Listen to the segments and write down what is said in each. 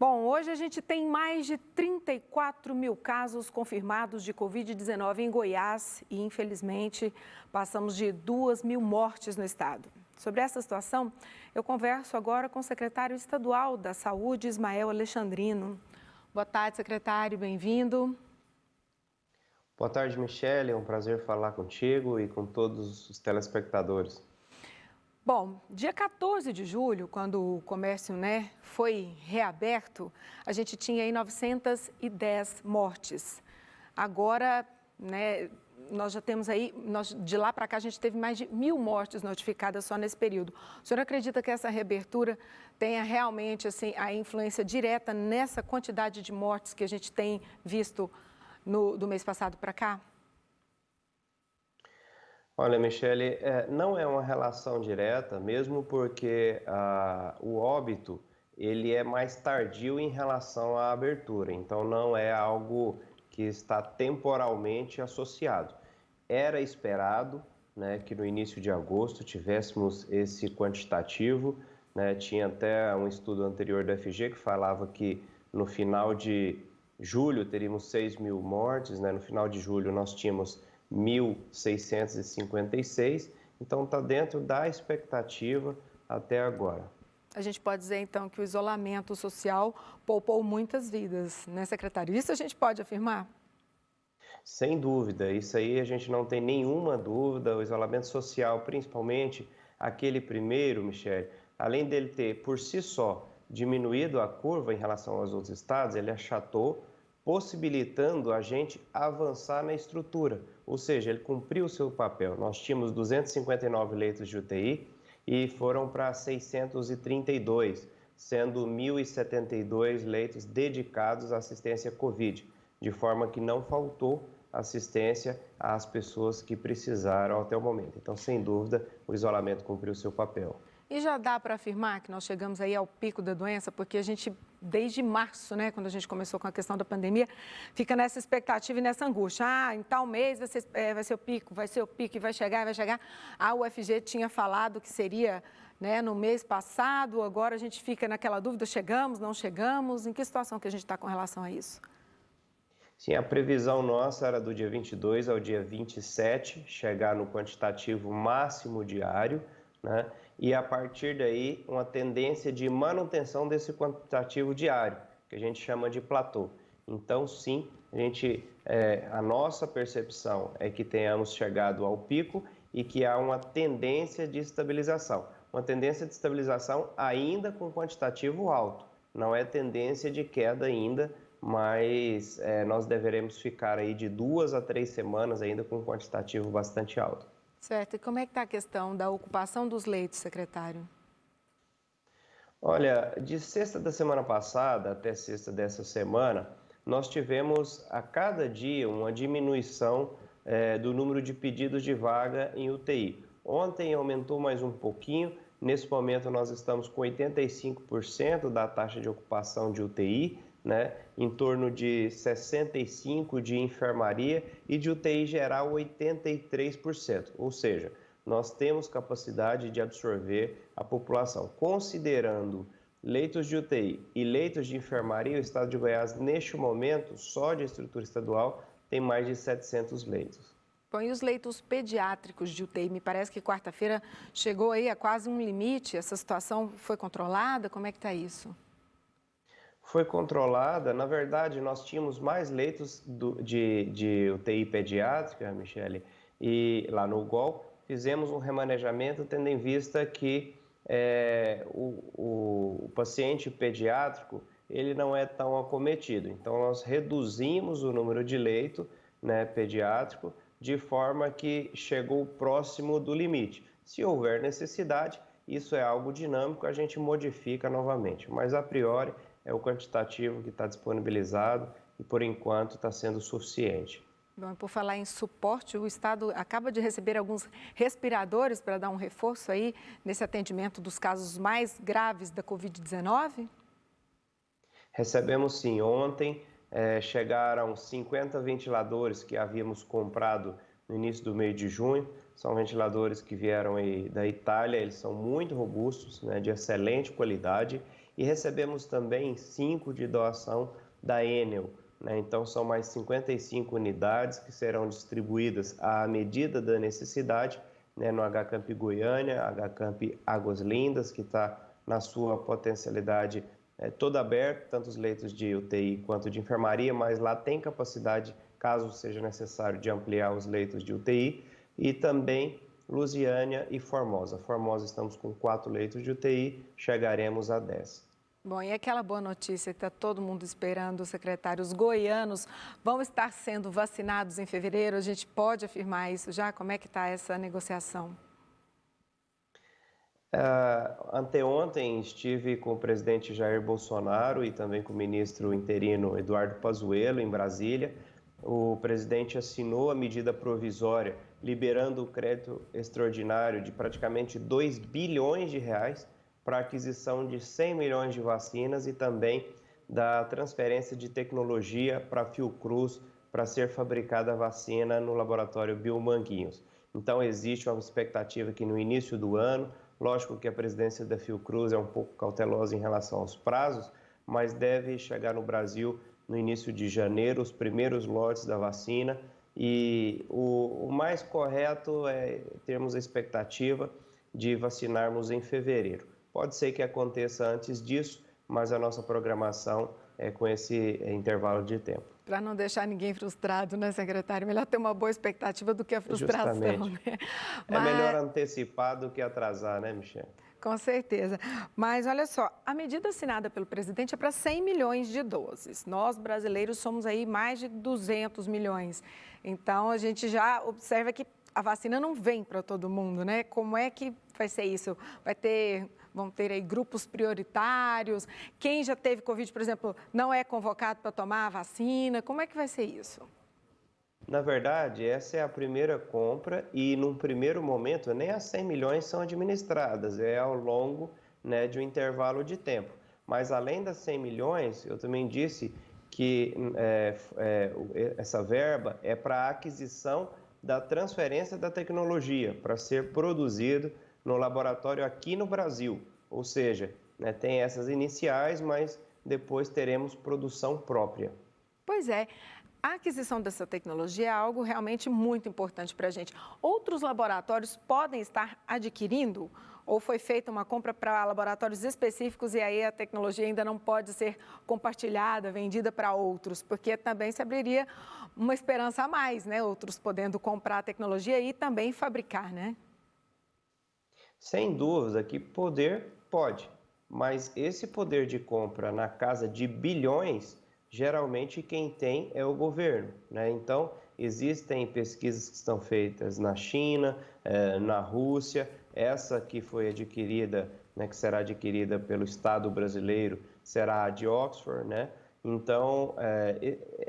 Bom, hoje a gente tem mais de 34 mil casos confirmados de Covid-19 em Goiás e, infelizmente, passamos de 2 mil mortes no estado. Sobre essa situação, eu converso agora com o secretário estadual da Saúde, Ismael Alexandrino. Boa tarde, secretário, bem-vindo. Boa tarde, Michele. É um prazer falar contigo e com todos os telespectadores. Bom, dia 14 de julho, quando o comércio, foi reaberto, a gente tinha aí 910 mortes. Agora, nós já temos aí, de lá para cá, a gente teve mais de 1.000 mortes notificadas só nesse período. O senhor acredita que essa reabertura tenha realmente, assim, a influência direta nessa quantidade de mortes que a gente tem visto do mês passado para cá? Olha, Michele, não é uma relação direta, mesmo porque o óbito ele é mais tardio em relação à abertura, então não é algo que está temporalmente associado. Era esperado, né, que no início de agosto tivéssemos esse quantitativo, né, tinha até um estudo anterior do FG que falava que no final de julho teríamos 6 mil mortes, né, no final de julho nós tínhamos 1.656, então está dentro da expectativa até agora. A gente pode dizer, então, que o isolamento social poupou muitas vidas, né, secretário? Isso a gente pode afirmar? Sem dúvida, isso aí a gente não tem nenhuma dúvida. O isolamento social, principalmente aquele primeiro, Michele, além dele ter por si só diminuído a curva em relação aos outros estados, ele achatou, possibilitando a gente avançar na estrutura, ou seja, ele cumpriu o seu papel. Nós tínhamos 259 leitos de UTI e foram para 632, sendo 1.072 leitos dedicados à assistência Covid, de forma que não faltou assistência às pessoas que precisaram até o momento. Então, sem dúvida, o isolamento cumpriu o seu papel. E já dá para afirmar que nós chegamos aí ao pico da doença, porque a gente, desde março, quando a gente começou com a questão da pandemia, fica nessa expectativa e nessa angústia. Em tal mês vai ser o pico, vai ser o pico e vai chegar, vai chegar. A UFG tinha falado que seria, no mês passado, agora a gente fica naquela dúvida, chegamos, não chegamos? Em que situação que a gente está com relação a isso? Sim, a previsão nossa era do dia 22 ao dia 27, chegar no quantitativo máximo diário, né? E a partir daí, uma tendência de manutenção desse quantitativo diário, que a gente chama de platô. Então, sim, a nossa percepção é que tenhamos chegado ao pico e que há uma tendência de estabilização. Uma tendência de estabilização ainda com quantitativo alto, não é tendência de queda ainda, mas nós deveremos ficar aí de 2 a 3 semanas ainda com um quantitativo bastante alto. Certo. E como é que está a questão da ocupação dos leitos, secretário? Olha, de sexta da semana passada até sexta dessa semana, nós tivemos a cada dia uma diminuição do número de pedidos de vaga em UTI. Ontem aumentou mais um pouquinho, nesse momento nós estamos com 85% da taxa de ocupação de UTI, né? Em torno de 65% de enfermaria e de UTI geral 83%, ou seja, nós temos capacidade de absorver a população. Considerando leitos de UTI e leitos de enfermaria, o estado de Goiás, neste momento, só de estrutura estadual, tem mais de 700 leitos. Bom, e os leitos pediátricos de UTI? Me parece que quarta-feira chegou aí a quase um limite. Essa situação foi controlada? Como é que está isso? Foi controlada, na verdade, nós tínhamos mais leitos de UTI pediátrica, Michele, e lá no UGOL fizemos um remanejamento tendo em vista que o paciente pediátrico ele não é tão acometido. Então, nós reduzimos o número de leito, pediátrico, de forma que chegou próximo do limite. Se houver necessidade, isso é algo dinâmico, a gente modifica novamente, mas a priori é o quantitativo que está disponibilizado e, por enquanto, está sendo suficiente. Bom, por falar em suporte, o Estado acaba de receber alguns respiradores para dar um reforço aí nesse atendimento dos casos mais graves da Covid-19? Recebemos sim. Ontem chegaram 50 ventiladores que havíamos comprado no início do mês de junho. São ventiladores que vieram aí da Itália, eles são muito robustos, de excelente qualidade e recebemos também 5 de doação da Enel, né? Então são mais 55 unidades que serão distribuídas à medida da necessidade, né, no HCamp Goiânia, HCamp Águas Lindas, que está na sua potencialidade toda aberta, tanto os leitos de UTI quanto de enfermaria, mas lá tem capacidade, caso seja necessário, de ampliar os leitos de UTI, e também Lusiânia e Formosa. Formosa estamos com 4 leitos de UTI, chegaremos a 10. Bom, e aquela boa notícia que está todo mundo esperando, secretário, os goianos vão estar sendo vacinados em fevereiro, a gente pode afirmar isso já? Como é que está essa negociação? Anteontem estive com o presidente Jair Bolsonaro e também com o ministro interino Eduardo Pazuello em Brasília. O presidente assinou a medida provisória liberando o crédito extraordinário de praticamente 2 bilhões de reais para a aquisição de 100 milhões de vacinas e também da transferência de tecnologia para a Fiocruz para ser fabricada a vacina no laboratório Biomanguinhos. Então existe uma expectativa que no início do ano, lógico que a presidência da Fiocruz é um pouco cautelosa em relação aos prazos, mas deve chegar no Brasil no início de janeiro os primeiros lotes da vacina e o mais correto é termos a expectativa de vacinarmos em fevereiro. Pode ser que aconteça antes disso, mas a nossa programação é com esse intervalo de tempo. Para não deixar ninguém frustrado, né, secretário? Melhor ter uma boa expectativa do que a frustração, Justamente. né? É melhor antecipar do que atrasar, né, Michele? Com certeza. Mas olha só, a medida assinada pelo presidente é para 100 milhões de doses. Nós, brasileiros, somos aí mais de 200 milhões. Então, a gente já observa que a vacina não vem para todo mundo, né? Como é que vai ser isso? Vão ter aí grupos prioritários? Quem já teve Covid, por exemplo, não é convocado para tomar a vacina? Como é que vai ser isso? Na verdade, essa é a primeira compra e, num primeiro momento, nem as 100 milhões são administradas, é ao longo, né, de um intervalo de tempo. Mas, além das 100 milhões, eu também disse que essa verba é para a aquisição da transferência da tecnologia, para ser produzido no laboratório aqui no Brasil. Ou seja, né, tem essas iniciais, mas depois teremos produção própria. Pois é. A aquisição dessa tecnologia é algo realmente muito importante para a gente. Outros laboratórios podem estar adquirindo ou foi feita uma compra para laboratórios específicos e aí a tecnologia ainda não pode ser compartilhada, vendida para outros, porque também se abriria uma esperança a mais, né? Outros podendo comprar a tecnologia e também fabricar, né? Sem dúvida que poder pode, mas esse poder de compra na casa de bilhões, geralmente quem tem é o governo, né? Então, existem pesquisas que estão feitas na China, na Rússia, essa que foi adquirida, né, que será adquirida pelo Estado brasileiro, será a de Oxford, né? Então,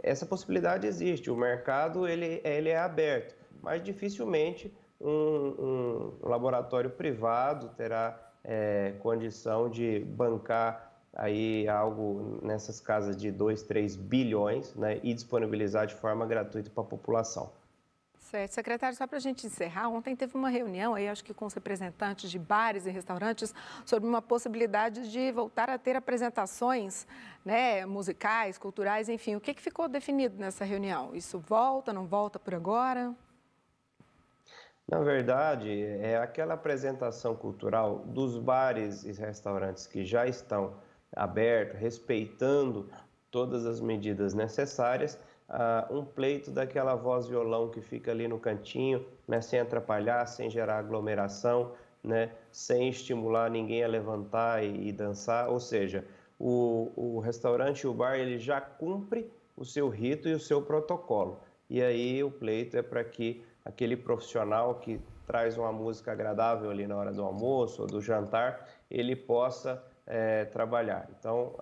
essa possibilidade existe, o mercado ele é aberto, mas dificilmente um laboratório privado terá condição de bancar aí algo nessas casas de 2, 3 bilhões, né, e disponibilizar de forma gratuita para a população. Certo. Secretário, só para a gente encerrar, ontem teve uma reunião aí, acho que com os representantes de bares e restaurantes, sobre uma possibilidade de voltar a ter apresentações, né, musicais, culturais, enfim. O que ficou definido nessa reunião? Isso volta, não volta por agora? Na verdade, é aquela apresentação cultural dos bares e restaurantes que já estão abertos, respeitando todas as medidas necessárias, um pleito daquela voz violão que fica ali no cantinho, né, sem atrapalhar, sem gerar aglomeração, né, sem estimular ninguém a levantar e dançar, ou seja, o restaurante e o bar ele já cumpre o seu rito e o seu protocolo. E aí o pleito é para que aquele profissional que traz uma música agradável ali na hora do almoço ou do jantar, ele possa trabalhar. Então,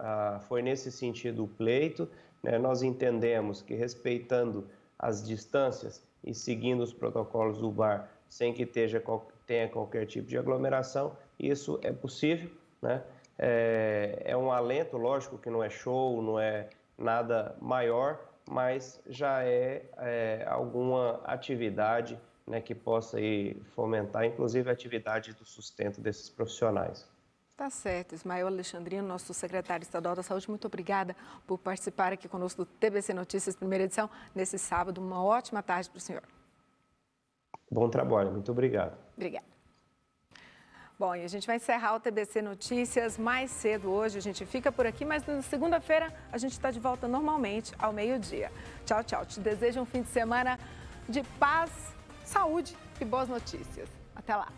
foi nesse sentido o pleito, né? Nós entendemos que respeitando as distâncias e seguindo os protocolos do bar, sem que tenha qualquer tipo de aglomeração, isso é possível, né? É um alento, lógico que não é show, não é nada maior, mas já é alguma atividade, né, que possa aí fomentar, inclusive a atividade do sustento desses profissionais. Tá certo. Ismael Alexandrino, nosso secretário estadual da Saúde, muito obrigada por participar aqui conosco do TBC Notícias, primeira edição, nesse sábado. Uma ótima tarde para o senhor. Bom trabalho, muito obrigado. Obrigada. Bom, e a gente vai encerrar o TBC Notícias mais cedo hoje. A gente fica por aqui, mas na segunda-feira a gente está de volta normalmente ao meio-dia. Tchau, tchau. Te desejo um fim de semana de paz, saúde e boas notícias. Até lá.